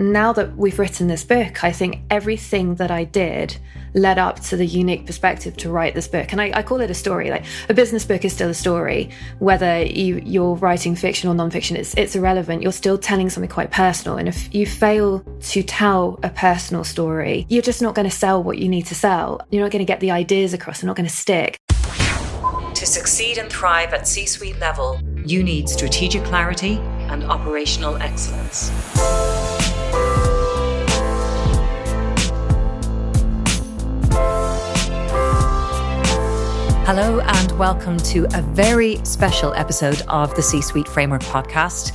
now that we've written this book, I think everything that I did led up to the unique perspective to write this book. And I call it a story. Like, a business book is still a story. Whether you're writing fiction or non-fiction, it's irrelevant. You're still telling something quite personal. And if you fail to tell a personal story, you're just not going to sell what you need to sell. You're not going to get the ideas across. They're not going to stick. To succeed and thrive at C-suite level, you need strategic clarity and operational excellence. Hello and welcome to a very special episode of the C-Suite Framework podcast.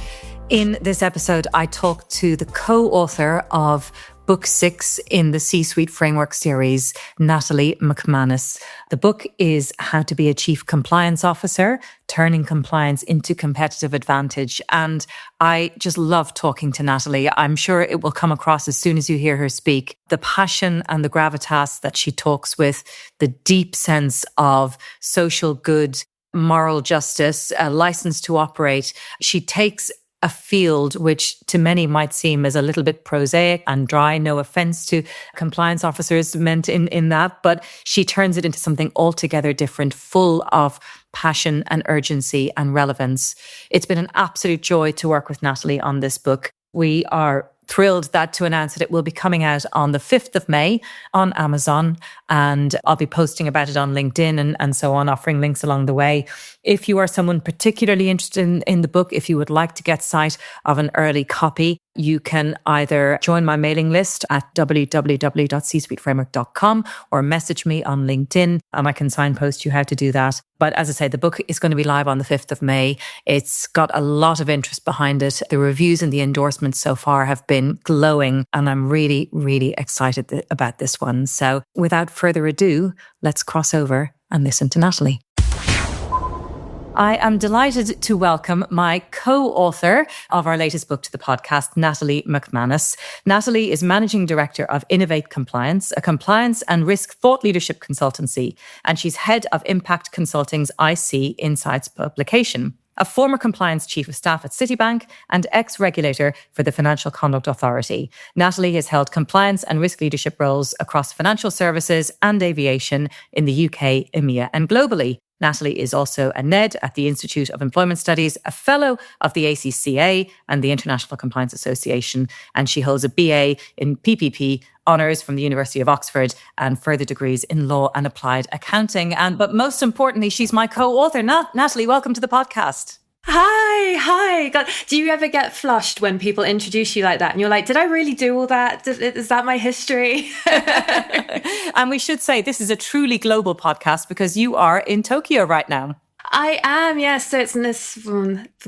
In this episode, I talk to the co-author of Book 6 in the C-Suite Framework series, Natalie McManus. The book is How to be a Chief Compliance Officer, Turning Compliance into Competitive Advantage. And I just love talking to Natalie. I'm sure it will come across as soon as you hear her speak. The passion and the gravitas that she talks with, the deep sense of social good, moral justice, a license to operate. She takes a field which to many might seem as a little bit prosaic and dry, no offense to compliance officers meant in that, but she turns it into something altogether different, full of passion and urgency and relevance. It's been an absolute joy to work with Natalie on this book. We are thrilled to announce that it will be coming out on the 5th of May on Amazon, and I'll be posting about it on LinkedIn and so on, offering links along the way. If you are someone particularly interested in the book, if you would like to get sight of an early copy, you can either join my mailing list at www.csuiteframework.com or message me on LinkedIn and I can signpost you how to do that. But as I say, the book is going to be live on the 5th of May. It's got a lot of interest behind it. The reviews and the endorsements so far have been glowing, and I'm really, really excited about this one. So without further ado, let's cross over and listen to Natalie. I am delighted to welcome my co-author of our latest book to the podcast, Natalie McManus. Natalie is Managing Director of Innovate Compliance, a compliance and risk thought leadership consultancy, and she's head of Impact Consulting's IC Insights publication. A former compliance chief of staff at Citibank and ex-regulator for the Financial Conduct Authority. Natalie has held compliance and risk leadership roles across financial services and aviation in the UK, EMEA and globally. Natalie is also a NED at the Institute of Employment Studies, a fellow of the ACCA and the International Compliance Association, and she holds a BA in PPP honours from the University of Oxford and further degrees in law and applied accounting. But most importantly, she's my co-author. Natalie, welcome to the podcast. Hi. God, do you ever get flushed when people introduce you like that? And you're like, did I really do all that? Is that my history? And we should say this is a truly global podcast because you are in Tokyo right now. I am, yes. So it's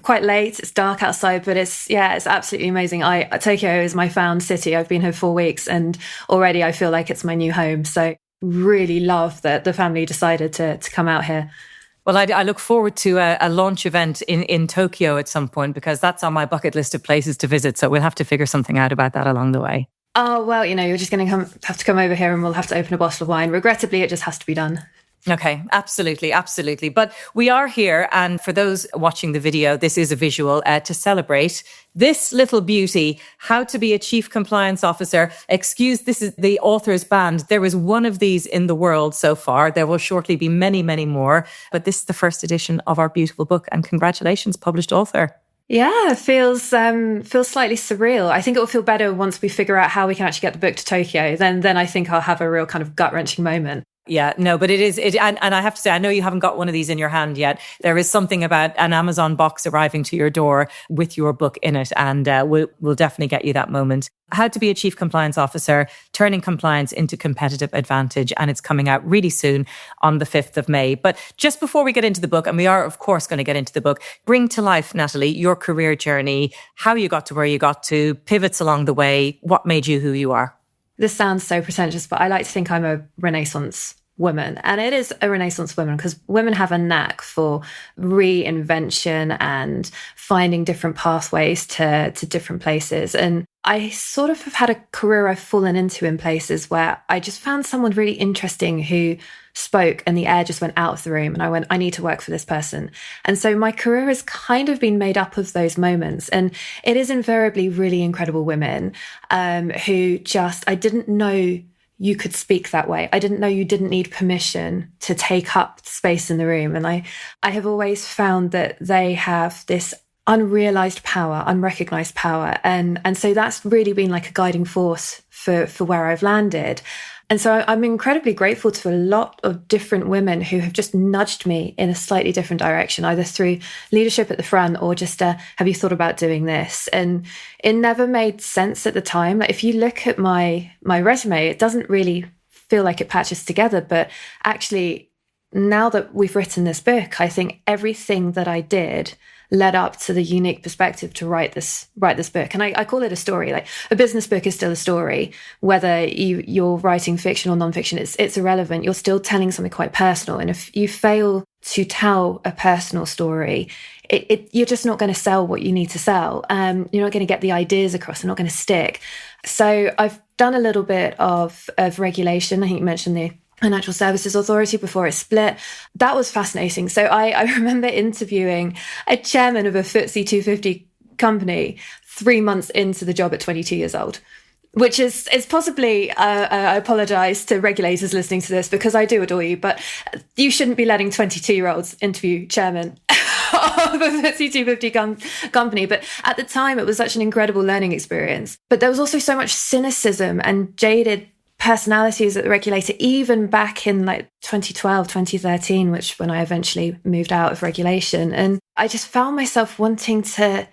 quite late. It's dark outside, but it's absolutely amazing. Tokyo is my found city. I've been here 4 weeks and already I feel like it's my new home. So really love that the family decided to come out here. Well, I look forward to a launch event in Tokyo at some point because that's on my bucket list of places to visit. So we'll have to figure something out about that along the way. Oh, well, you're just going to have to come over here and we'll have to open a bottle of wine. Regrettably, it just has to be done. Okay, absolutely. But we are here, and for those watching the video, this is a visual to celebrate this little beauty, How to be a Chief Compliance Officer. Excuse, this is the author's band. There is one of these in the world so far. There will shortly be many, many more, but this is the first edition of our beautiful book, and congratulations, published author. Yeah, it feels slightly surreal. I think it will feel better once we figure out how we can actually get the book to Tokyo. Then I think I'll have a real kind of gut-wrenching moment. Yeah, no, but and I have to say, I know you haven't got one of these in your hand yet. There is something about an Amazon box arriving to your door with your book in it, and we'll definitely get you that moment. How to be a Chief Compliance Officer, Turning Compliance into Competitive Advantage, and it's coming out really soon on the 5th of May. But just before we get into the book, and we are, of course, going to get into the book, bring to life, Natalie, your career journey, how you got to where you got to, pivots along the way, what made you who you are. This sounds so pretentious, but I like to think I'm a Renaissance woman. And it is a Renaissance woman because women have a knack for reinvention and finding different pathways to different places. And I sort of have had a career I've fallen into in places where I just found someone really interesting who spoke and the air just went out of the room and I went, I need to work for this person. And so my career has kind of been made up of those moments. And it is invariably really incredible women who just, I didn't know you could speak that way. I didn't know you didn't need permission to take up space in the room. And I have always found that they have this unrealized power, unrecognized power. And so that's really been like a guiding force for where I've landed. And so I'm incredibly grateful to a lot of different women who have just nudged me in a slightly different direction, either through leadership at the front or just, have you thought about doing this? And it never made sense at the time. Like if you look at my resume, it doesn't really feel like it patches together. But actually, now that we've written this book, I think everything that I did led up to the unique perspective to write this book. And I call it a story. Like a business book is still a story, whether you're writing fiction or nonfiction, it's irrelevant. You're still telling something quite personal. And if you fail to tell a personal story, you're just not going to sell what you need to sell. You're not going to get the ideas across. They're not going to stick. So I've done a little bit of regulation. I think you mentioned the Financial Services Authority before it split. That was fascinating. So I remember interviewing a chairman of a FTSE 250 company 3 months into the job at 22 years old, which is possibly, I apologize to regulators listening to this because I do adore you, but you shouldn't be letting 22-year-olds interview chairman of a FTSE 250 company. But at the time, it was such an incredible learning experience. But there was also so much cynicism and jaded personalities at the regulator, even back in like 2012, 2013, which when I eventually moved out of regulation. And I just found myself wanting to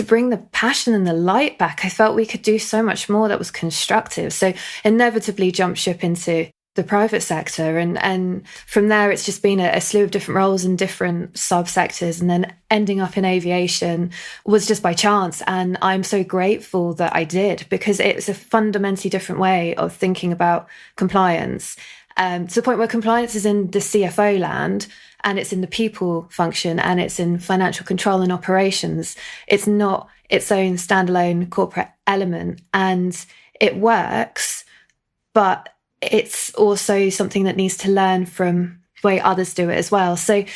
bring the passion and the light back. I felt we could do so much more that was constructive. So inevitably jumped ship into the private sector. And from there, it's just been a slew of different roles in different subsectors. And then ending up in aviation was just by chance. And I'm so grateful that I did, because it's a fundamentally different way of thinking about compliance. To the point where compliance is in the CFO land, and it's in the people function, and it's in financial control and operations. It's not its own standalone corporate element. And it works, but it's also something that needs to learn from the way others do it as well. So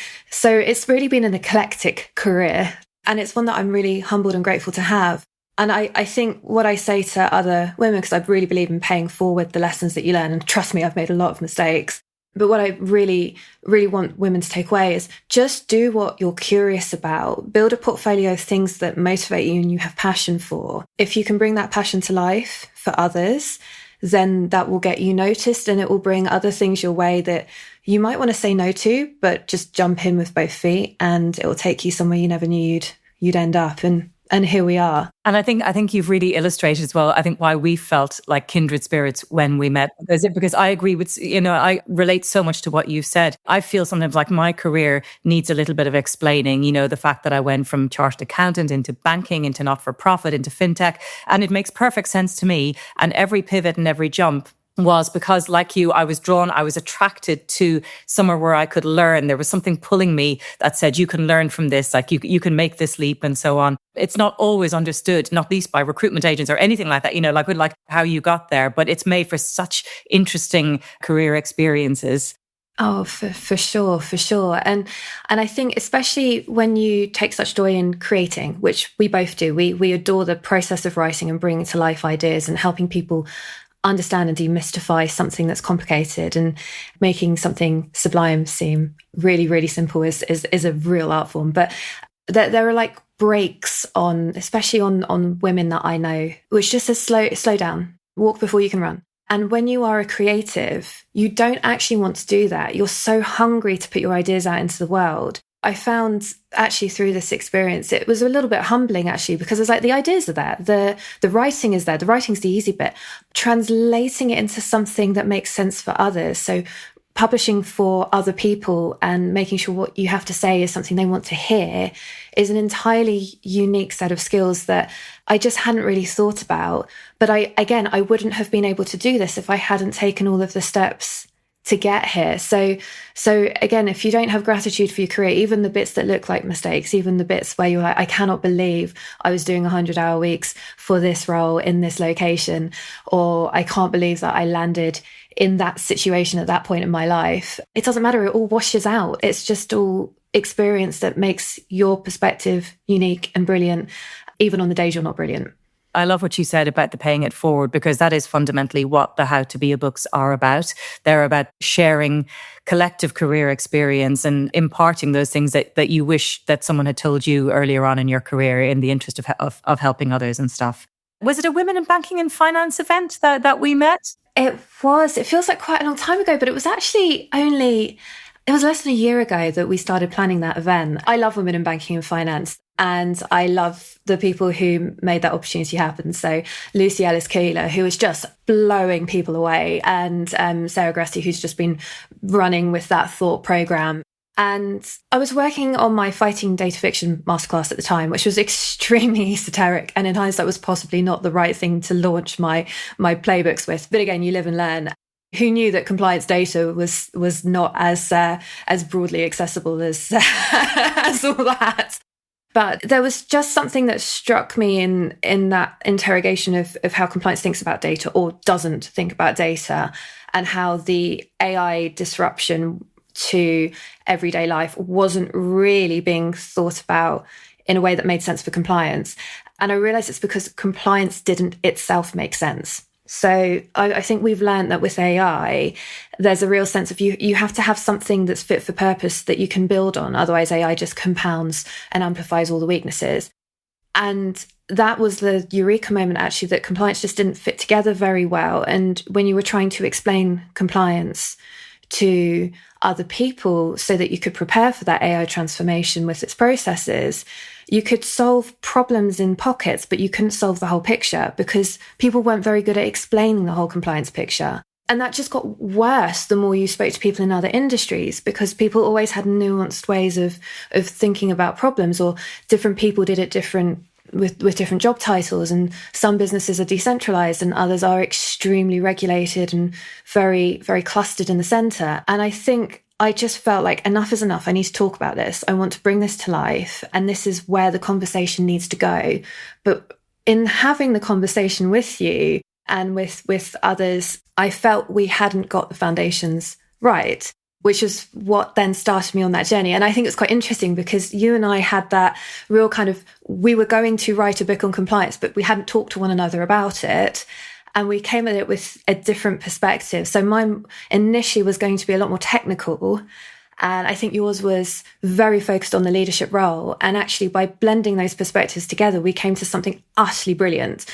it's really been an eclectic career, and it's one that I'm really humbled and grateful to have. And I think what I say to other women, because I really believe in paying forward the lessons that you learn, and trust me, I've made a lot of mistakes. But what I really, really want women to take away is just do what you're curious about. Build a portfolio of things that motivate you and you have passion for. If you can bring that passion to life for others, then that will get you noticed, and it will bring other things your way that you might want to say no to, but just jump in with both feet, and it will take you somewhere you never knew you'd end up. And here we are. And I think you've really illustrated as well, I think, why we felt like kindred spirits when we met. Because I agree with, I relate so much to what you've said. I feel sometimes like my career needs a little bit of explaining, the fact that I went from chartered accountant into banking, into not-for-profit, into fintech. And it makes perfect sense to me. And every pivot and every jump was because, like you, I was attracted to somewhere where I could learn. There was something pulling me that said, you can learn from this, like you can make this leap and so on. It's not always understood, not least by recruitment agents or anything like that, like how you got there, but it's made for such interesting career experiences. Oh, for sure. And I think especially when you take such joy in creating, which we both do, we adore the process of writing and bringing to life ideas and helping people understand and demystify something that's complicated, and making something sublime seem really, really simple is a real art form. But there are like breaks especially on women that I know, which just says slow down, walk before you can run. And when you are a creative, you don't actually want to do that. You're so hungry to put your ideas out into the world. I found actually through this experience, it was a little bit humbling actually, because it's like the ideas are there, the writing is there, the writing's the easy bit. Translating it into something that makes sense for others. So publishing for other people and making sure what you have to say is something they want to hear is an entirely unique set of skills that I just hadn't really thought about. But I wouldn't have been able to do this if I hadn't taken all of the steps to get here. So again, if you don't have gratitude for your career, even the bits that look like mistakes, even the bits where you're like, I cannot believe I was doing 100-hour weeks for this role in this location, or I can't believe that I landed in that situation at that point in my life. It doesn't matter. It all washes out. It's just all experience that makes your perspective unique and brilliant, even on the days you're not brilliant. I love what you said about the paying it forward, because that is fundamentally what the How to Be a books are about. They're about sharing collective career experience and imparting those things that you wish that someone had told you earlier on in your career in the interest of helping others and stuff. Was it a Women in Banking and Finance event that we met? It was. It feels like quite a long time ago, but it was actually it was less than a year ago that we started planning that event. I love Women in Banking and Finance, and I love the people who made that opportunity happen. So Lucy Ellis-Keeler, who was just blowing people away, and Sarah Gressy, who's just been running with that thought program. And I was working on my Fighting Data Fiction masterclass at the time, which was extremely esoteric, and in hindsight was possibly not the right thing to launch my playbooks with. But again, you live and learn. Who knew that compliance data was not as broadly accessible as as all that? But there was just something that struck me in that interrogation of how compliance thinks about data or doesn't think about data, and how the AI disruption to everyday life wasn't really being thought about in a way that made sense for compliance. And I realized it's because compliance didn't itself make sense. So I think we've learned that with AI, there's a real sense of you have to have something that's fit for purpose that you can build on. Otherwise, AI just compounds and amplifies all the weaknesses. And that was the eureka moment, actually, that compliance just didn't fit together very well. And when you were trying to explain compliance to other people so that you could prepare for that AI transformation with its processes, you could solve problems in pockets, but you couldn't solve the whole picture because people weren't very good at explaining the whole compliance picture. And that just got worse the more you spoke to people in other industries, because people always had nuanced ways of thinking about problems, or different people did it with different job titles. And some businesses are decentralized and others are extremely regulated and very, very clustered in the center. And I think I just felt like enough is enough. I need to talk about this. I want to bring this to life. And this is where the conversation needs to go. But in having the conversation with you and with others, I felt we hadn't got the foundations right, which is what then started me on that journey. And I think it's quite interesting because you and I had that real kind of, we were going to write a book on compliance, but we hadn't talked to one another about it. And we came at it with a different perspective. So mine initially was going to be a lot more technical. And I think yours was very focused on the leadership role. And actually, by blending those perspectives together, we came to something utterly brilliant,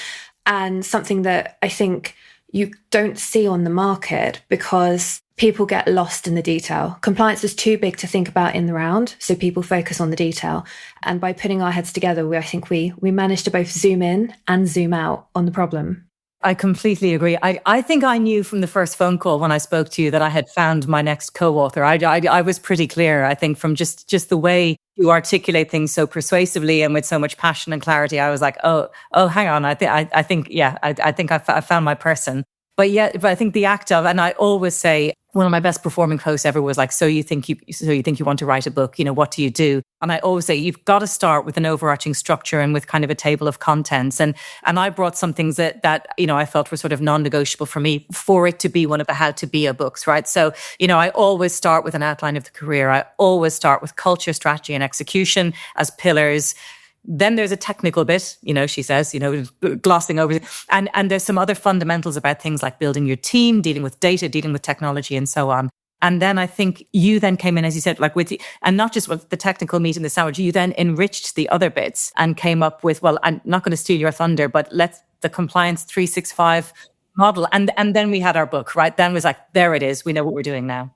and something that I think you don't see on the market because people get lost in the detail. Compliance is too big to think about in the round, so people focus on the detail. And by putting our heads together, I think we managed to both zoom in and zoom out on the problem. I completely agree. I think I knew from the first phone call when I spoke to you that I had found my next co-author. I was pretty clear, I think, from just the way you articulate things so persuasively and with so much passion and clarity. I was like, oh, hang on. I think I found my person. But I think the act of, and I always say, one of my best performing posts ever was like, so you think you want to write a book, what do you do? And I always say, you've got to start with an overarching structure and with kind of a table of contents. And I brought some things that I felt were sort of non-negotiable for me for it to be one of the How to Be a books, right? So, I always start with an outline of the career. I always start with culture, strategy, and execution as pillars. Then there's a technical bit, she says, glossing over it. And there's some other fundamentals about things like building your team, dealing with data, dealing with technology, and so on. And then I think you then came in, as you said, like and not just with the technical meat and the sandwich, you then enriched the other bits and came up with, well, I'm not going to steal your thunder, but let's the Compliance 365 model. And then we had our book, right? Then it was like, there it is. We know what we're doing now.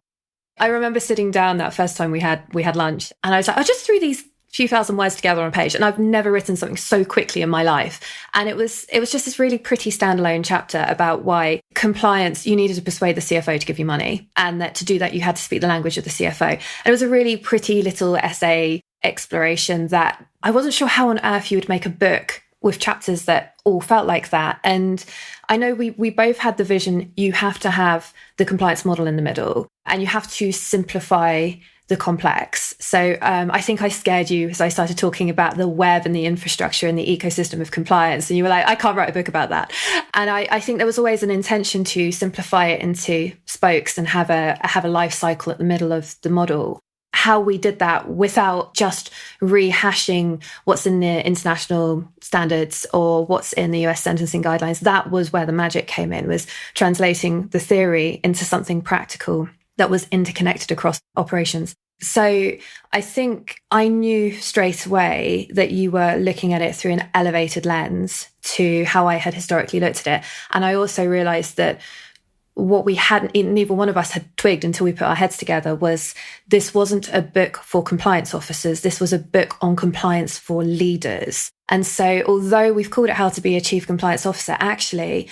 I remember sitting down that first time we had lunch, and I was like, I just threw these few thousand words together on a page, and I've never written something so quickly in my life. And it was just this really pretty standalone chapter about why compliance, you needed to persuade the CFO to give you money, and that to do that you had to speak the language of the CFO. And it was a really pretty little essay exploration that I wasn't sure how on earth you would make a book with chapters that all felt like that. And I know we both had the vision, you have to have the compliance model in the middle and you have to simplify the complex. So I think I scared you as I started talking about the web and the infrastructure and the ecosystem of compliance. And you were like, I can't write a book about that. And I think there was always an intention to simplify it into spokes and have a life cycle at the middle of the model. How we did that without just rehashing what's in the international standards or what's in the US sentencing guidelines, that was where the magic came in, was translating the theory into something practical that was interconnected across operations. So I think I knew straight away that you were looking at it through an elevated lens to how I had historically looked at it. And I also realized that what we hadn't, neither one of us had twigged until we put our heads together, was this wasn't a book for compliance officers. This was a book on compliance for leaders. And so although we've called it How to Be a Chief Compliance Officer, actually,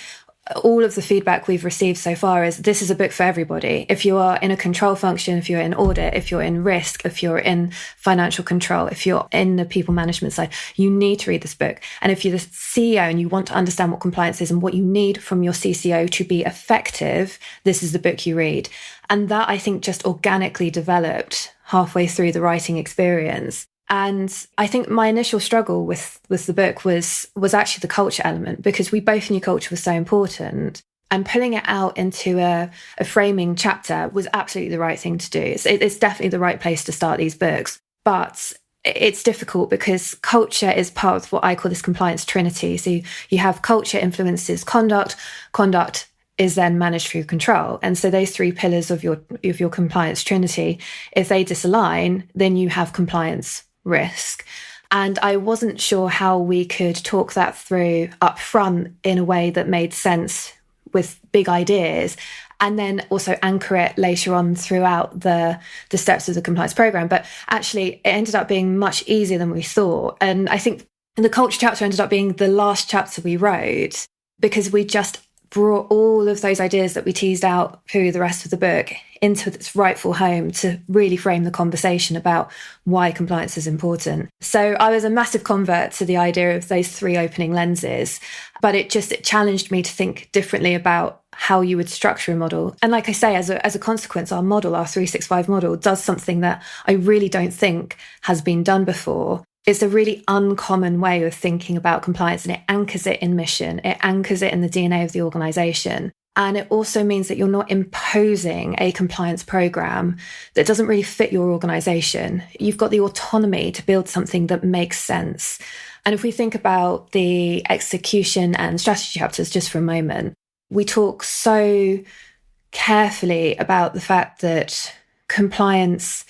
all of the feedback we've received so far is this is a book for everybody. If you are in a control function, if you're in audit, if you're in risk, if you're in financial control, if you're in the people management side, you need to read this book. And if you're the CEO and you want to understand what compliance is and what you need from your CCO to be effective, this is the book you read. And that, I think, just organically developed halfway through the writing experience. And I think my initial struggle with the book was actually the culture element, because we both knew culture was so important. And pulling it out into a framing chapter was absolutely the right thing to do. It's definitely the right place to start these books. But it's difficult because culture is part of what I call this compliance trinity. So you have culture influences conduct, conduct is then managed through control. And so those three pillars of your compliance trinity, if they disalign, then you have compliance risk. And I wasn't sure how we could talk that through up front in a way that made sense with big ideas, and then also anchor it later on throughout the steps of the compliance program. But actually, it ended up being much easier than we thought. And I think the culture chapter ended up being the last chapter we wrote, because we just brought all of those ideas that we teased out through the rest of the book into its rightful home to really frame the conversation about why compliance is important. So I was a massive convert to the idea of those three opening lenses, but it challenged me to think differently about how you would structure a model. And like I say, as a consequence, our 365 model does something that I really don't think has been done before. It's a really uncommon way of thinking about compliance, and it anchors it in mission. It anchors it in the DNA of the organisation. And it also means that you're not imposing a compliance program that doesn't really fit your organisation. You've got the autonomy to build something that makes sense. And if we think about the execution and strategy chapters just for a moment, we talk so carefully about the fact that compliance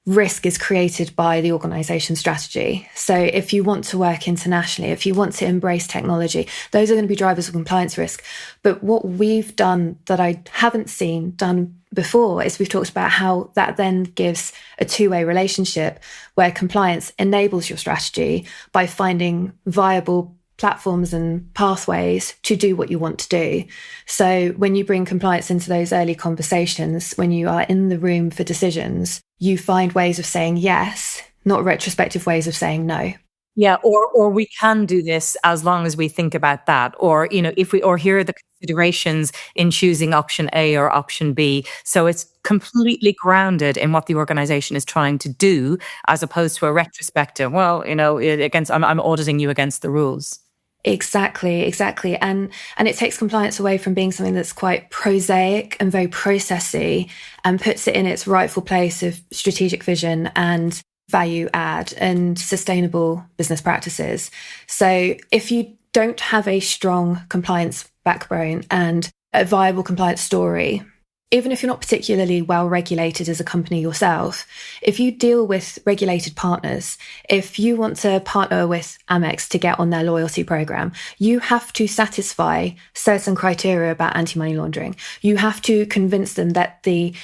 risk is created by the organisation strategy. So if you want to work internationally, if you want to embrace technology, those are going to be drivers of compliance risk. But what we've done that I haven't seen done before is we've talked about how that then gives a two-way relationship where compliance enables your strategy by finding viable platforms and pathways to do what you want to do. So when you bring compliance into those early conversations, when you are in the room for decisions, you find ways of saying yes, not retrospective ways of saying no. Yeah, or we can do this as long as we think about that, or here are the considerations in choosing option A or option B. So it's completely grounded in what the organization is trying to do, as opposed to a retrospective. Well, I'm auditing you against the rules. Exactly. And it takes compliance away from being something that's quite prosaic and very processy, and puts it in its rightful place of strategic vision and value add and sustainable business practices. So if you don't have a strong compliance backbone and a viable compliance story, even if you're not particularly well regulated as a company yourself, if you deal with regulated partners, if you want to partner with Amex to get on their loyalty program, you have to satisfy certain criteria about anti-money laundering. You have to convince them that the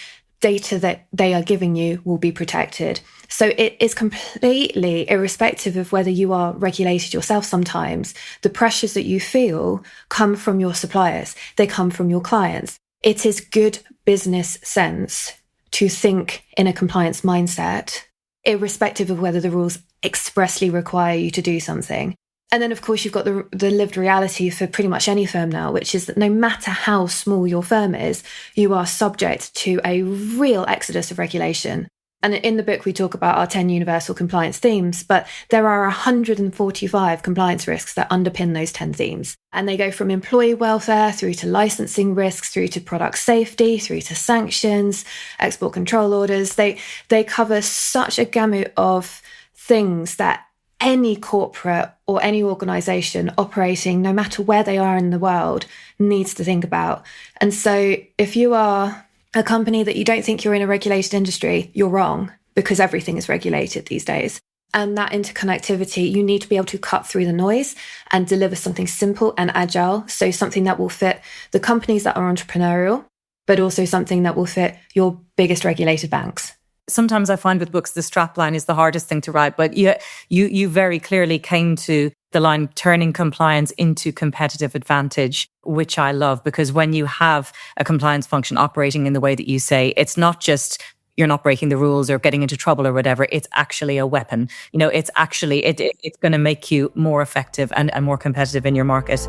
data that they are giving you will be protected. So it is completely irrespective of whether you are regulated yourself sometimes. The pressures that you feel come from your suppliers. They come from your clients. It is good business sense to think in a compliance mindset, irrespective of whether the rules expressly require you to do something. And then, of course, you've got the lived reality for pretty much any firm now, which is that no matter how small your firm is, you are subject to a real exodus of regulation. And in the book, we talk about our 10 universal compliance themes, but there are 145 compliance risks that underpin those 10 themes. And they go from employee welfare through to licensing risks, through to product safety, through to sanctions, export control orders. They cover such a gamut of things that any corporate or any organisation operating, no matter where they are in the world, needs to think about. And so if you are a company that you don't think you're in a regulated industry, you're wrong, because everything is regulated these days. And that interconnectivity, you need to be able to cut through the noise and deliver something simple and agile. So something that will fit the companies that are entrepreneurial, but also something that will fit your biggest regulated banks. Sometimes I find with books, the strapline is the hardest thing to write, but you very clearly came to the line turning compliance into competitive advantage, which I love, because when you have a compliance function operating in the way that you say, it's not just you're not breaking the rules or getting into trouble or whatever. It's actually a weapon. It's actually, it's going to make you more effective and more competitive in your market.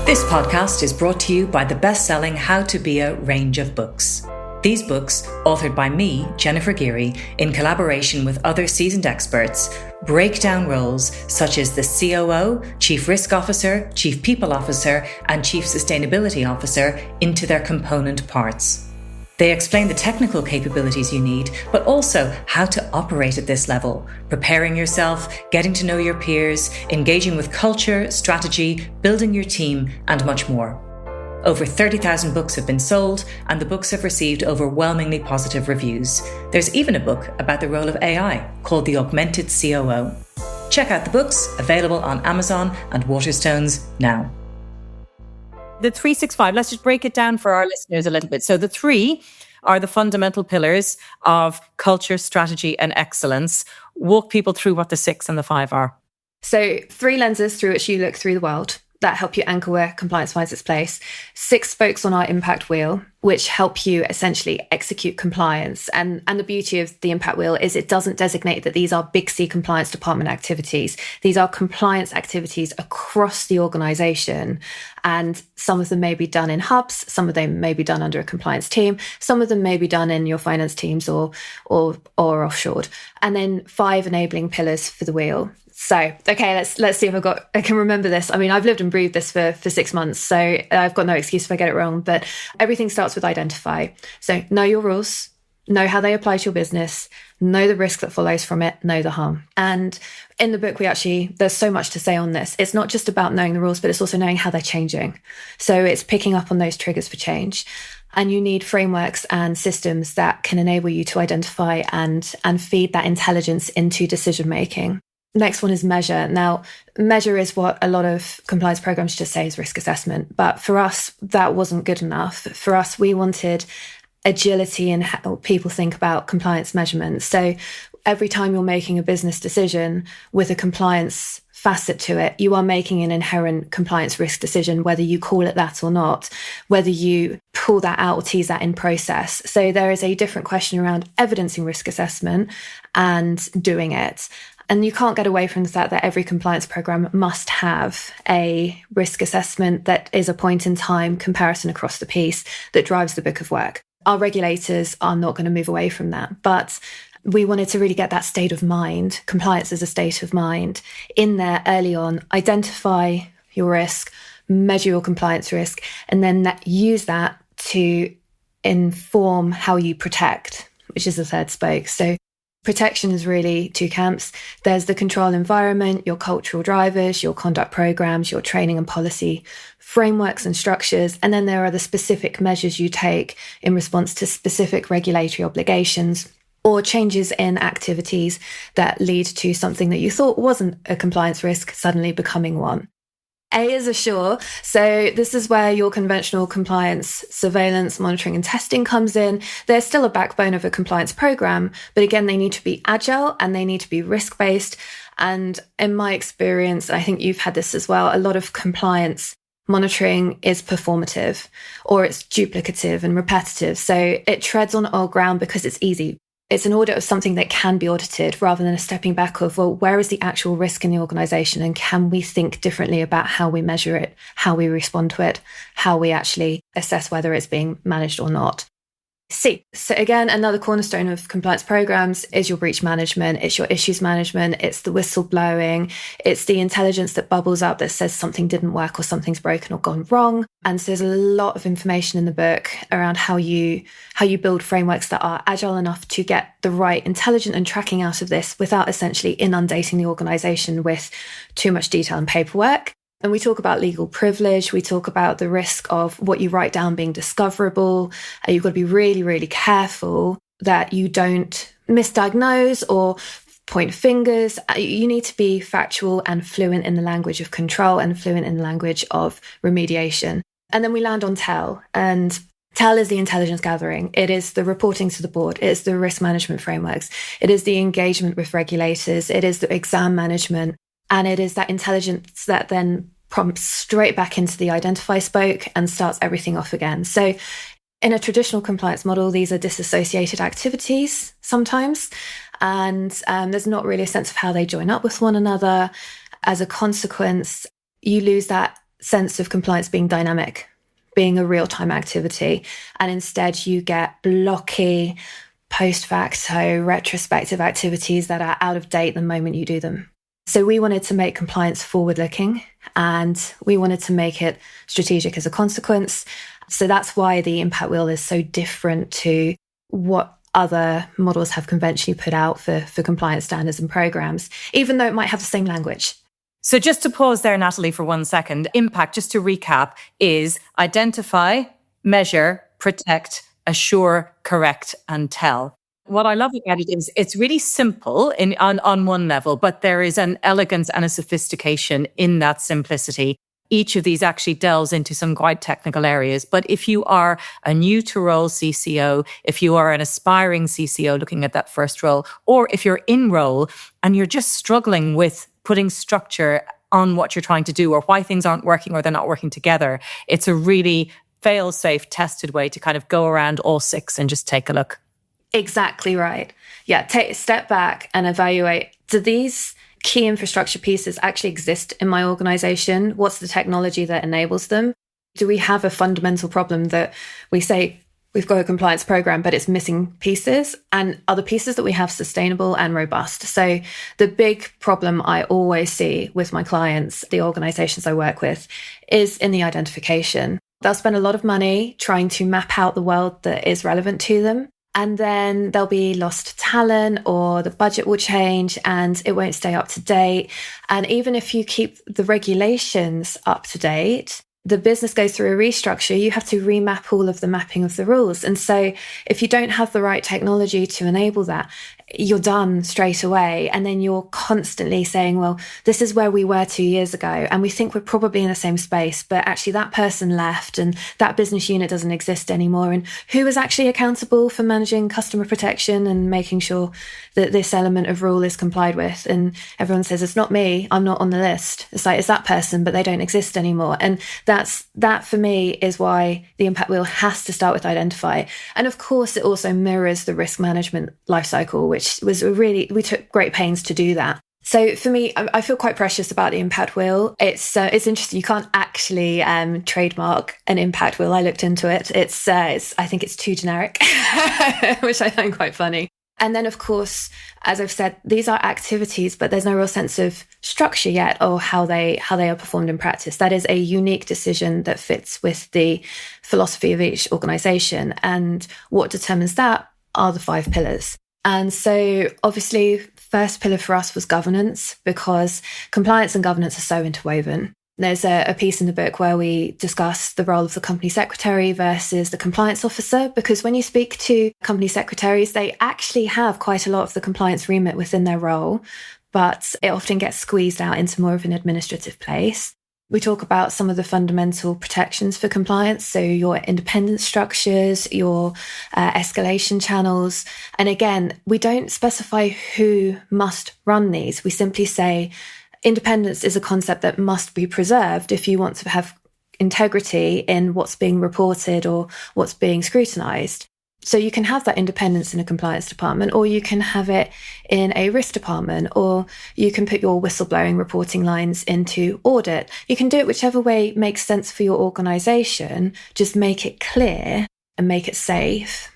This podcast is brought to you by the best-selling How to Be A range of books. These books, authored by me, Jennifer Geary, in collaboration with other seasoned experts, break down roles such as the COO, Chief Risk Officer, Chief People Officer, and Chief Sustainability Officer into their component parts. They explain the technical capabilities you need, but also how to operate at this level, preparing yourself, getting to know your peers, engaging with culture, strategy, building your team, and much more. Over 30,000 books have been sold, and the books have received overwhelmingly positive reviews. There's even a book about the role of AI called The Augmented COO. Check out the books, available on Amazon and Waterstones now. The 365, let's just break it down for our listeners a little bit. So the 3 are the fundamental pillars of culture, strategy, and excellence. Walk people through what the 6 and the 5 are. So 3 lenses through which you look through the world that help you anchor where compliance finds its place. 6 spokes on our impact wheel, which help you essentially execute compliance. And the beauty of the impact wheel is it doesn't designate that these are big C compliance department activities. These are compliance activities across the organisation. And some of them may be done in hubs, some of them may be done under a compliance team, some of them may be done in your finance teams or offshored. And then 5 enabling pillars for the wheel. So, okay, let's see if I can remember this. I mean, I've lived and breathed this for 6 months, so I've got no excuse if I get it wrong, but everything starts with identify. So know your rules, know how they apply to your business, know the risk that follows from it, know the harm. And in the book, there's so much to say on this. It's not just about knowing the rules, but it's also knowing how they're changing. So it's picking up on those triggers for change. And you need frameworks and systems that can enable you to identify and feed that intelligence into decision making. Next one is measure. Now, measure is what a lot of compliance programs just say is risk assessment. But for us, that wasn't good enough. For us, we wanted agility in how people think about compliance measurement. So every time you're making a business decision with a compliance facet to it, you are making an inherent compliance risk decision, whether you call it that or not, whether you pull that out or tease that in process. So there is a different question around evidencing risk assessment and doing it. And you can't get away from the fact that every compliance program must have a risk assessment that is a point in time comparison across the piece that drives the book of work. Our regulators are not going to move away from that. But we wanted to really get that state of mind, compliance as a state of mind, in there early on. Identify your risk, measure your compliance risk, and then use that to inform how you protect, which is the third spoke. So protection is really 2 camps. There's the control environment, your cultural drivers, your conduct programs, your training and policy frameworks and structures. And then there are the specific measures you take in response to specific regulatory obligations or changes in activities that lead to something that you thought wasn't a compliance risk suddenly becoming one. A is assure. So this is where your conventional compliance, surveillance, monitoring and testing comes in. They're still a backbone of a compliance program, but again, they need to be agile and they need to be risk-based. And in my experience, I think you've had this as well, a lot of compliance monitoring is performative or it's duplicative and repetitive. So it treads on old ground because it's easy. It's an audit of something that can be audited rather than a stepping back of, well, where is the actual risk in the organisation and can we think differently about how we measure it, how we respond to it, how we actually assess whether it's being managed or not. C. So again, another cornerstone of compliance programs is your breach management. It's your issues management. It's the whistleblowing. It's the intelligence that bubbles up that says something didn't work or something's broken or gone wrong. And so there's a lot of information in the book around how you build frameworks that are agile enough to get the right intelligence and tracking out of this without essentially inundating the organisation with too much detail and paperwork. And we talk about legal privilege. We talk about the risk of what you write down being discoverable. You've got to be really, really careful that you don't misdiagnose or point fingers. You need to be factual and fluent in the language of control and fluent in the language of remediation. And then we land on TEL. And TEL is the intelligence gathering. It is the reporting to the board. It is the risk management frameworks. It is the engagement with regulators. It is the exam management. And it is that intelligence that then prompts straight back into the identify spoke and starts everything off again. So in a traditional compliance model, these are disassociated activities sometimes, and there's not really a sense of how they join up with one another. As a consequence, you lose that sense of compliance being dynamic, being a real-time activity, and instead you get blocky, post-facto, retrospective activities that are out of date the moment you do them. So we wanted to make compliance forward-looking and we wanted to make it strategic as a consequence. So that's why the impact wheel is so different to what other models have conventionally put out for compliance standards and programs, even though it might have the same language. So just to pause there, Natalie, for 1 second, impact, just to recap, is identify, measure, protect, assure, correct, and tell. What I love about it is it's really simple on one level, but there is an elegance and a sophistication in that simplicity. Each of these actually delves into some quite technical areas. But if you are a new to role CCO, if you are an aspiring CCO looking at that first role, or if you're in role and you're just struggling with putting structure on what you're trying to do or why things aren't working or they're not working together, it's a really fail-safe, tested way to kind of go around all 6 and just take a look. Exactly right. Yeah, take a step back and evaluate, do these key infrastructure pieces actually exist in my organization? What's the technology that enables them? Do we have a fundamental problem that we say we've got a compliance program, but it's missing pieces? And are the pieces that we have sustainable and robust? So the big problem I always see with my clients, the organizations I work with, is in the identification. They'll spend a lot of money trying to map out the world that is relevant to them. And then there'll be lost talent or the budget will change and it won't stay up to date. And even if you keep the regulations up to date, the business goes through a restructure, you have to remap all of the mapping of the rules. And so if you don't have the right technology to enable that, you're done straight away. And then you're constantly saying, well, this is where we were 2 years ago. And we think we're probably in the same space, but actually that person left and that business unit doesn't exist anymore. And who is actually accountable for managing customer protection and making sure that this element of rule is complied with? And everyone says, it's not me, I'm not on the list. It's like, it's that person, but they don't exist anymore. And that for me is why the impact wheel has to start with identify. And of course, it also mirrors the risk management lifecycle, which was we took great pains to do that. So for me, I feel quite precious about the impact wheel. It's interesting. You can't actually trademark an impact wheel. I looked into it. I think it's too generic, which I find quite funny. And then, of course, as I've said, these are activities, but there's no real sense of structure yet or how they are performed in practice. That is a unique decision that fits with the philosophy of each organisation. And what determines that are the 5 pillars. And so, obviously, first pillar for us was governance, because compliance and governance are so interwoven. There's a piece in the book where we discuss the role of the company secretary versus the compliance officer, because when you speak to company secretaries, they actually have quite a lot of the compliance remit within their role, but it often gets squeezed out into more of an administrative place. We talk about some of the fundamental protections for compliance, so your independent structures, your escalation channels. And again, we don't specify who must run these. We simply say, independence is a concept that must be preserved if you want to have integrity in what's being reported or what's being scrutinised. So you can have that independence in a compliance department, or you can have it in a risk department, or you can put your whistleblowing reporting lines into audit. You can do it whichever way makes sense for your organisation. Just make it clear and make it safe.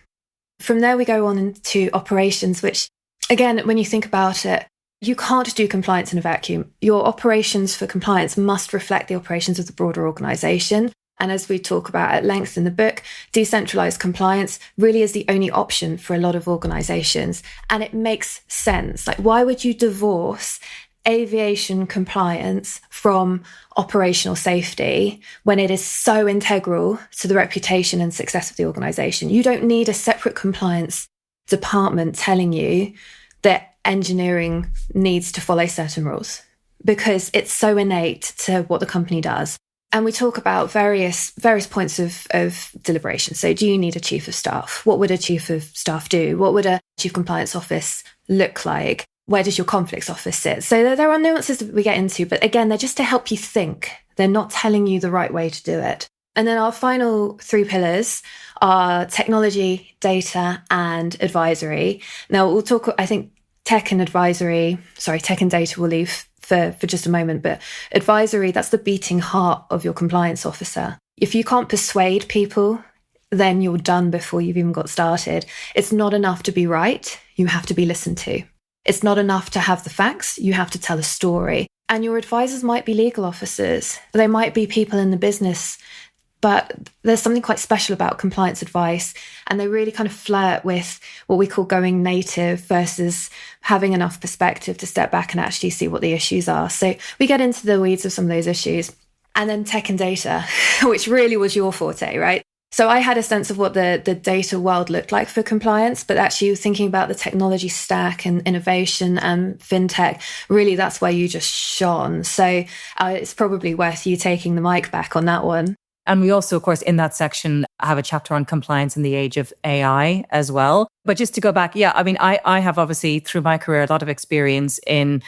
From there, we go on into operations, which, again, when you think about it, you can't do compliance in a vacuum. Your operations for compliance must reflect the operations of the broader organisation. And as we talk about at length in the book, decentralized compliance really is the only option for a lot of organizations. And it makes sense. Like, why would you divorce aviation compliance from operational safety when it is so integral to the reputation and success of the organization? You don't need a separate compliance department telling you that engineering needs to follow certain rules, because it's so innate to what the company does. And we talk about various points of deliberation. So do you need a chief of staff? What would a chief of staff do? What would a chief compliance office look like? Where does your conflicts office sit? So there are nuances that we get into, but again, they're just to help you think. They're not telling you the right way to do it. And then our final 3 pillars are technology, data, and advisory. Now we'll talk, I think, tech and data we'll leave for just a moment, but advisory, that's the beating heart of your compliance officer. If you can't persuade people, then you're done before you've even got started. It's not enough to be right. You have to be listened to. It's not enough to have the facts. You have to tell a story. And your advisors might be legal officers. They might be people in the business, but there's something quite special about compliance advice. And they really kind of flirt with what we call going native versus having enough perspective to step back and actually see what the issues are. So we get into the weeds of some of those issues. And then tech and data, which really was your forte, right? So I had a sense of what the data world looked like for compliance, but actually thinking about the technology stack and innovation and fintech, really that's where you just shone. So it's probably worth you taking the mic back on that one. And we also, of course, in that section have a chapter on compliance in the age of AI as well. But just to go back, I have obviously through my career a lot of experience in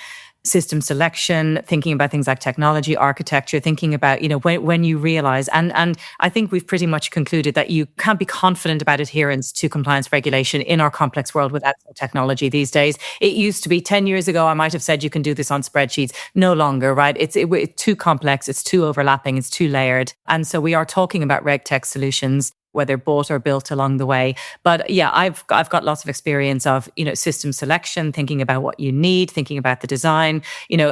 system selection, thinking about things like technology, architecture, thinking about, when you realize, and I think we've pretty much concluded that you can't be confident about adherence to compliance regulation in our complex world without technology these days. It used to be 10 years ago, I might have said you can do this on spreadsheets. No longer, right? It's too complex, it's too overlapping, it's too layered. And so we are talking about reg tech solutions, whether bought or built along the way. But yeah, I've got lots of experience of, system selection, thinking about what you need, thinking about the design,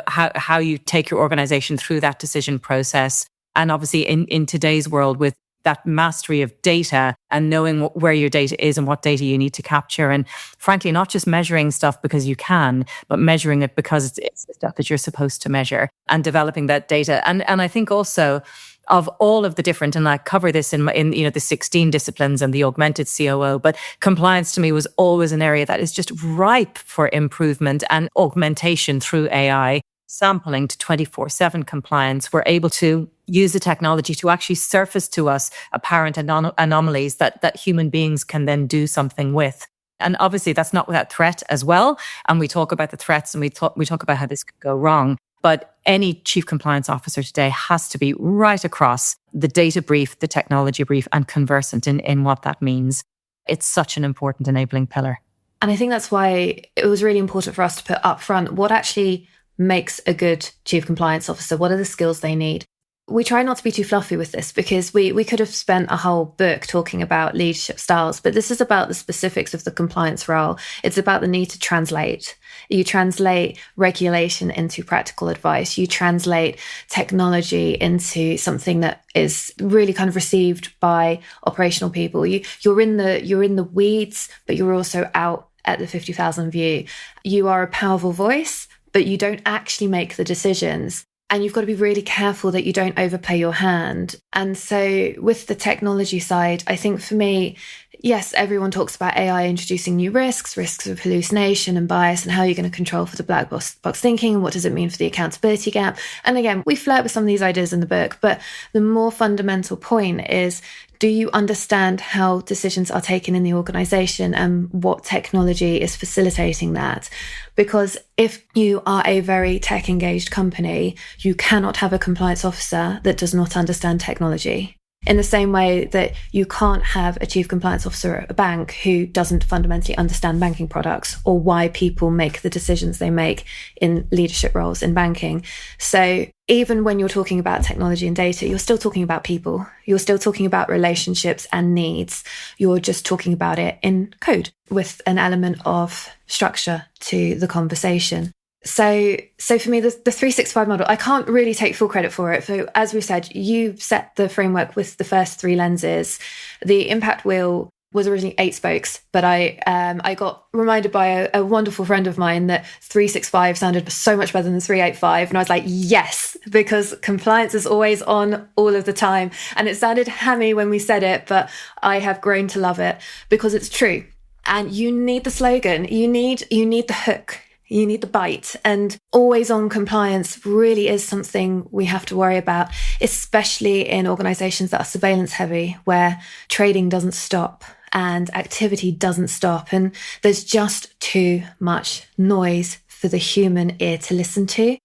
how you take your organization through that decision process. And obviously in today's world with that mastery of data and knowing where your data is and what data you need to capture. And frankly, not just measuring stuff because you can, but measuring it because it's the stuff that you're supposed to measure and developing that data. And I think also, of all of the different, and I cover this in the 16 disciplines and the augmented COO, but compliance to me was always an area that is just ripe for improvement and augmentation through AI. Sampling to 24/7 compliance, we're able to use the technology to actually surface to us apparent anomalies that human beings can then do something with. And obviously that's not without threat as well. And we talk about the threats and we talk about how this could go wrong. But any chief compliance officer today has to be right across the data brief, the technology brief, and conversant in what that means. It's such an important enabling pillar. And I think that's why it was really important for us to put up front what actually makes a good chief compliance officer. What are the skills they need? We try not to be too fluffy with this because we could have spent a whole book talking about leadership styles, but this is about the specifics of the compliance role. It's about the need to translate. You translate regulation into practical advice. You translate technology into something that is really kind of received by operational people. You're in the weeds, but you're also out at the 50,000 view. You are a powerful voice, but you don't actually make the decisions. And you've got to be really careful that you don't overplay your hand. And so with the technology side, I think for me, yes, everyone talks about AI introducing new risks of hallucination and bias and how you're going to control for the black box thinking and what does it mean for the accountability gap. And again, we flirt with some of these ideas in the book, but the more fundamental point is, do you understand how decisions are taken in the organization and what technology is facilitating that? Because if you are a very tech-engaged company, you cannot have a compliance officer that does not understand technology. In the same way that you can't have a chief compliance officer at a bank who doesn't fundamentally understand banking products or why people make the decisions they make in leadership roles in banking. So even when you're talking about technology and data, you're still talking about people. You're still talking about relationships and needs. You're just talking about it in code with an element of structure to the conversation. So for me, the 365 model, I can't really take full credit for it. So as we said, you set the framework with the first 3 lenses. The impact wheel was originally 8 spokes, but I got reminded by a wonderful friend of mine that 365 sounded so much better than 385. And I was like, yes, because compliance is always on all of the time. And it sounded hammy when we said it, but I have grown to love it because it's true. And you need the slogan, you need the hook. You need the bite, and always on compliance really is something we have to worry about, especially in organizations that are surveillance heavy, where trading doesn't stop and activity doesn't stop. And there's just too much noise for the human ear to listen to.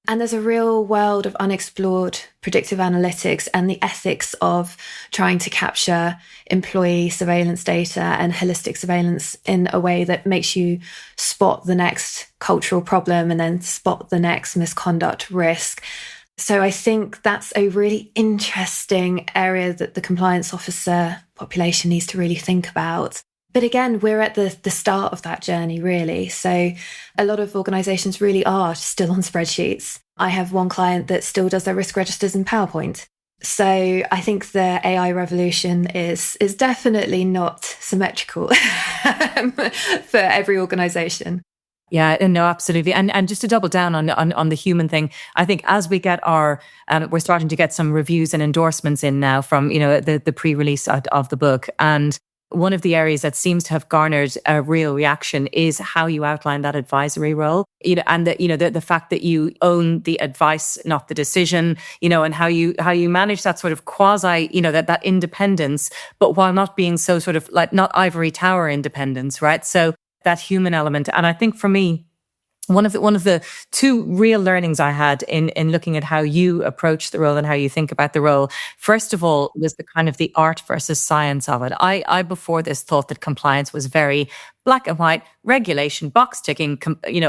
And there's a real world of unexplored predictive analytics and the ethics of trying to capture employee surveillance data and holistic surveillance in a way that makes you spot the next cultural problem and then spot the next misconduct risk. So I think that's a really interesting area that the compliance officer population needs to really think about. But again, we're at the start of that journey, really. So a lot of organizations really are still on spreadsheets. I have one client that still does their risk registers in PowerPoint. So I think the AI revolution is definitely not symmetrical for every organization. Yeah, no, absolutely. And just to double down on the human thing, I think as we get we're starting to get some reviews and endorsements in now from, the pre-release of the book. And one of the areas that seems to have garnered a real reaction is how you outline that advisory role, and the fact that you own the advice, not the decision, and how you manage that sort of quasi, that independence, but while not being so sort of like not ivory tower independence, right? So that human element. And I think for me, one of the 2 real learnings I had in looking at how you approach the role and how you think about the role, first of all, was the kind of the art versus science of it. I before this thought that compliance was very black and white, regulation, box ticking,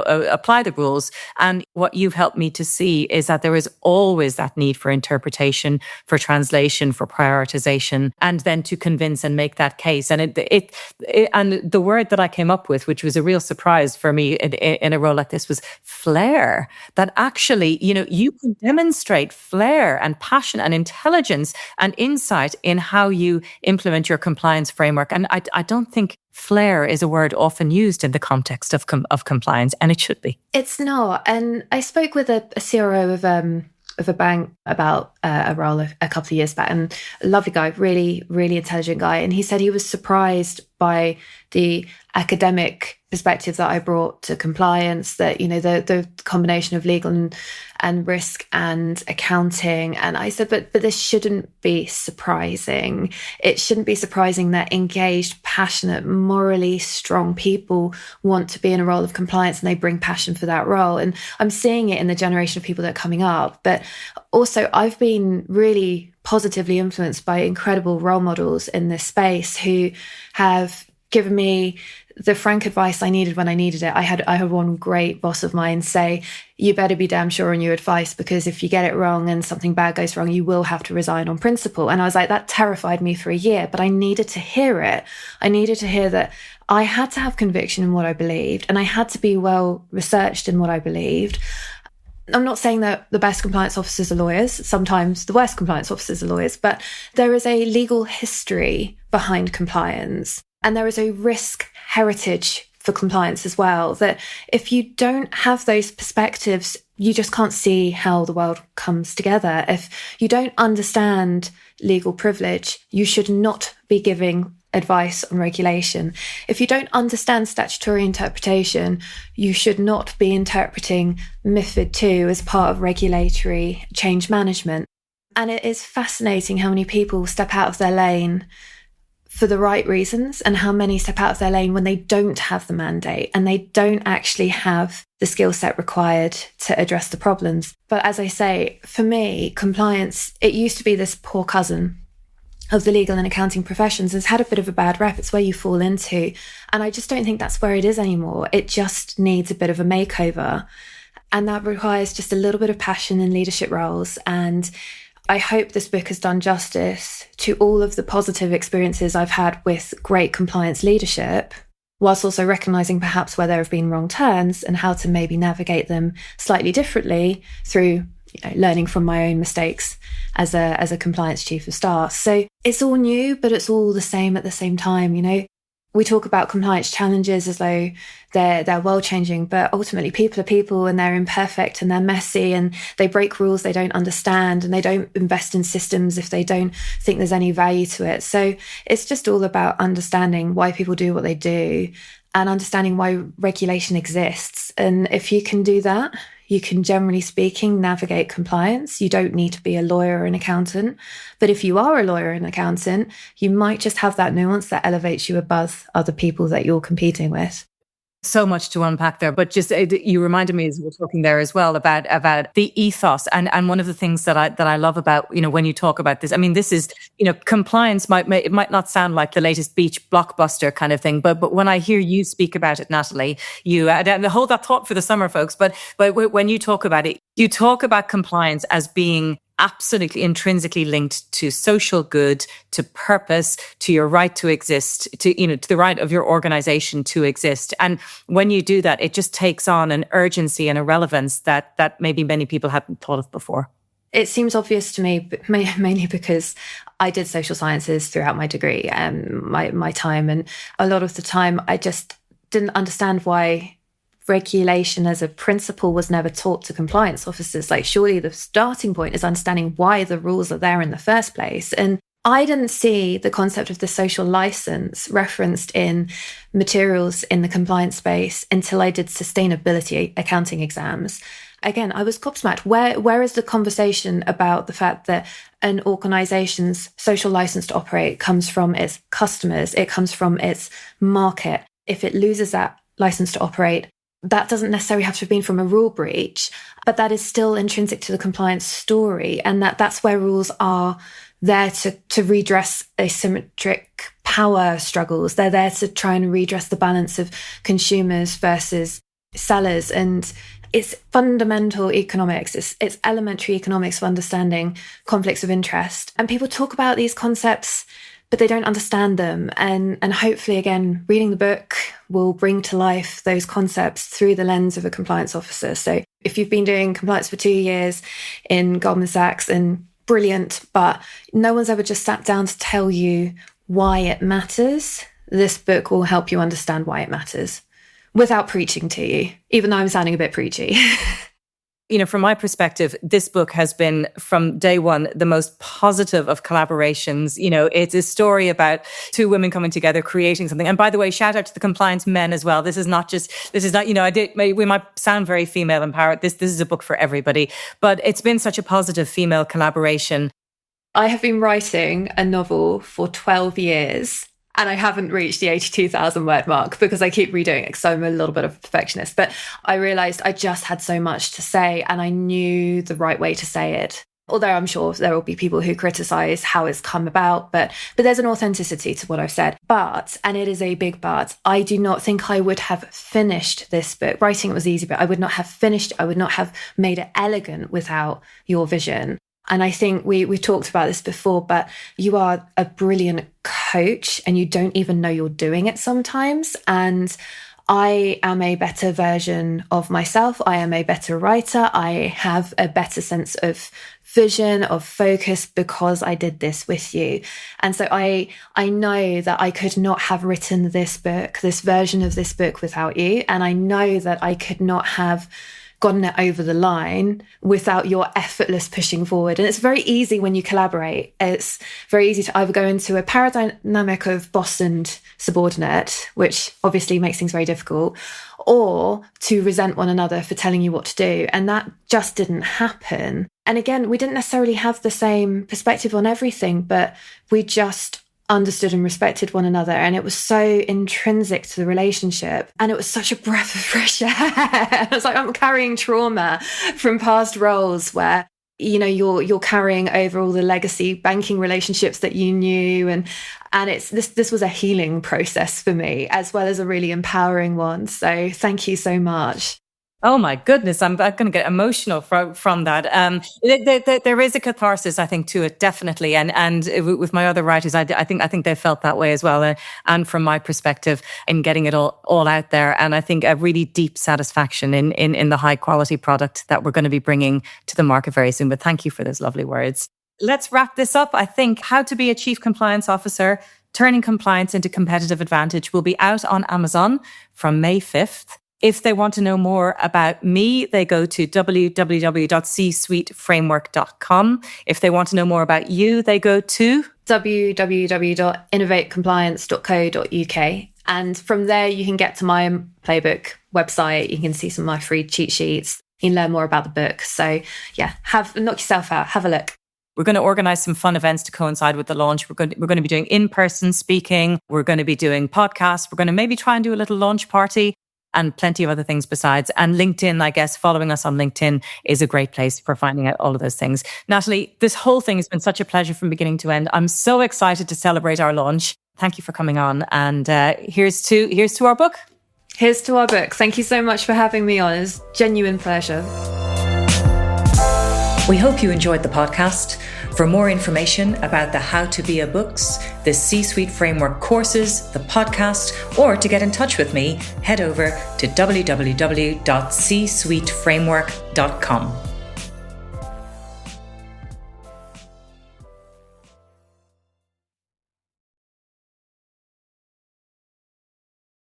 apply the rules. And what you've helped me to see is that there is always that need for interpretation, for translation, for prioritization, and then to convince and make that case. And and the word that I came up with, which was a real surprise for me in a role like this, was flair. That actually, you can demonstrate flair and passion and intelligence and insight in how you implement your compliance framework. And I don't think flair is a word often used in the context of compliance, and it should be. It's not. And I spoke with a CRO of a bank about a role a couple of years back, and a lovely guy, really, really intelligent guy. And he said he was surprised by the academic perspective that I brought to compliance, that, the combination of legal and risk and accounting. And I said, but this shouldn't be surprising. It shouldn't be surprising that engaged, passionate, morally strong people want to be in a role of compliance and they bring passion for that role. And I'm seeing it in the generation of people that are coming up. But also I've been really positively influenced by incredible role models in this space who have given me the frank advice I needed when I needed it. I had one great boss of mine say, you better be damn sure on your advice, because if you get it wrong and something bad goes wrong, you will have to resign on principle. And I was like, that terrified me for a year, but I needed to hear it. I needed to hear that I had to have conviction in what I believed, and I had to be well researched in what I believed. I'm not saying that the best compliance officers are lawyers. Sometimes the worst compliance officers are lawyers, but there is a legal history behind compliance. And there is a risk heritage for compliance as well, that if you don't have those perspectives, you just can't see how the world comes together. If you don't understand legal privilege, you should not be giving advice on regulation. If you don't understand statutory interpretation, you should not be interpreting MiFID II as part of regulatory change management. And it is fascinating how many people step out of their lane for the right reasons, and how many step out of their lane when they don't have the mandate and they don't actually have the skill set required to address the problems. But as I say, for me, compliance, it used to be this poor cousin of the legal and accounting professions has had a bit of a bad rep. It's where you fall into. And I just don't think that's where it is anymore. It just needs a bit of a makeover. And that requires just a little bit of passion in leadership roles. And I hope this book has done justice to all of the positive experiences I've had with great compliance leadership, whilst also recognising perhaps where there have been wrong turns and how to maybe navigate them slightly differently through learning from my own mistakes as a compliance chief of staff. So it's all new, but it's all the same at the same time. We talk about compliance challenges as though they're world-changing, but ultimately people are people, and they're imperfect and they're messy, and they break rules they don't understand, and they don't invest in systems if they don't think there's any value to it. So it's just all about understanding why people do what they do and understanding why regulation exists. And if you can do that, you can, generally speaking, navigate compliance. You don't need to be a lawyer or an accountant. But if you are a lawyer or an accountant, you might just have that nuance that elevates you above other people that you're competing with. So much to unpack there, but just you reminded me as we were talking there as well about the ethos, and one of the things that I love about when you talk about this. I mean, this is compliance it might not sound like the latest beach blockbuster kind of thing, but when I hear you speak about it, Natalie, you and hold that thought for the summer, folks. But when you talk about it, you talk about compliance as being absolutely intrinsically linked to social good, to purpose, to your right to exist, to the right of your organization to exist. And when you do that, it just takes on an urgency and a relevance that maybe many people hadn't thought of before. It seems obvious to me, mainly because I did social sciences throughout my degree and my time. And a lot of the time, I just didn't understand why regulation as a principle was never taught to compliance officers. Like, surely the starting point is understanding why the rules are there in the first place. And I didn't see the concept of the social license referenced in materials in the compliance space until I did sustainability accounting exams. Again, I was gobsmacked. Where is the conversation about the fact that an organization's social license to operate comes from its customers, it comes from its market? If it loses that license to operate, that doesn't necessarily have to have been from a rule breach, but that is still intrinsic to the compliance story. And that's where rules are there to redress asymmetric power struggles. They're there to try and redress the balance of consumers versus sellers. And it's fundamental economics. It's elementary economics of understanding conflicts of interest. And people talk about these concepts, but they don't understand them. And hopefully, again, reading the book will bring to life those concepts through the lens of a compliance officer. So if you've been doing compliance for 2 years in Goldman Sachs, and brilliant, but no one's ever just sat down to tell you why it matters, this book will help you understand why it matters without preaching to you, even though I'm sounding a bit preachy. From my perspective, this book has been from day one the most positive of collaborations. It's a story about two women coming together, creating something. And by the way, shout out to the compliance men as well. This is not, we might sound very female empowered. This is a book for everybody, but it's been such a positive female collaboration. I have been writing a novel for 12 years. And I haven't reached the 82,000 word mark because I keep redoing it because I'm a little bit of a perfectionist. But I realised I just had so much to say, and I knew the right way to say it. Although I'm sure there will be people who criticise how it's come about, but there's an authenticity to what I've said. But, and it is a big but, I do not think I would have finished this book. Writing it was easy, but I would not have finished it. I would not have made it elegant without your vision. And I think we've talked about this before, but you are a brilliant coach and you don't even know you're doing it sometimes. And I am a better version of myself. I am a better writer. I have a better sense of vision, of focus, because I did this with you. And so I know that I could not have written this book, this version of this book, without you. And I know that I could not have gotten it over the line without your effortless pushing forward. And it's very easy when you collaborate. It's very easy to either go into a paradigm of boss and subordinate, which obviously makes things very difficult, or to resent one another for telling you what to do. And that just didn't happen. And again, we didn't necessarily have the same perspective on everything, but we just understood and respected one another, and it was so intrinsic to the relationship, and it was such a breath of fresh air. I was like, I'm carrying trauma from past roles where you're carrying over all the legacy banking relationships that you knew, and it's this was a healing process for me as well as a really empowering one. So thank you so much. Oh my goodness, I'm going to get emotional from that. There is a catharsis, I think, to it, definitely, and with my other writers, I think they felt that way as well, and from my perspective, in getting it all out there, and I think a really deep satisfaction in the high quality product that we're going to be bringing to the market very soon. But thank you for those lovely words. Let's wrap this up. I think How to Be a Chief Compliance Officer: Turning Compliance into Competitive Advantage will be out on Amazon from May 5th. If they want to know more about me, they go to www.csuiteframework.com. If they want to know more about you, they go to www.innovatecompliance.co.uk. And from there, you can get to my playbook website. You can see some of my free cheat sheets. You can learn more about the book. So yeah, knock yourself out. Have a look. We're going to organize some fun events to coincide with the launch. We're going to be doing in-person speaking. We're going to be doing podcasts. We're going to maybe try and do a little launch party, and plenty of other things besides. And LinkedIn, I guess, following us on LinkedIn is a great place for finding out all of those things. Natalie, this whole thing has been such a pleasure from beginning to end. I'm so excited to celebrate our launch. Thank you for coming on. And here's to our book. Here's to our book. Thank you so much for having me on. It's a genuine pleasure. We hope you enjoyed the podcast. For more information about the How to Be a books, the C-Suite Framework courses, the podcast, or to get in touch with me, head over to www.csuiteframework.com.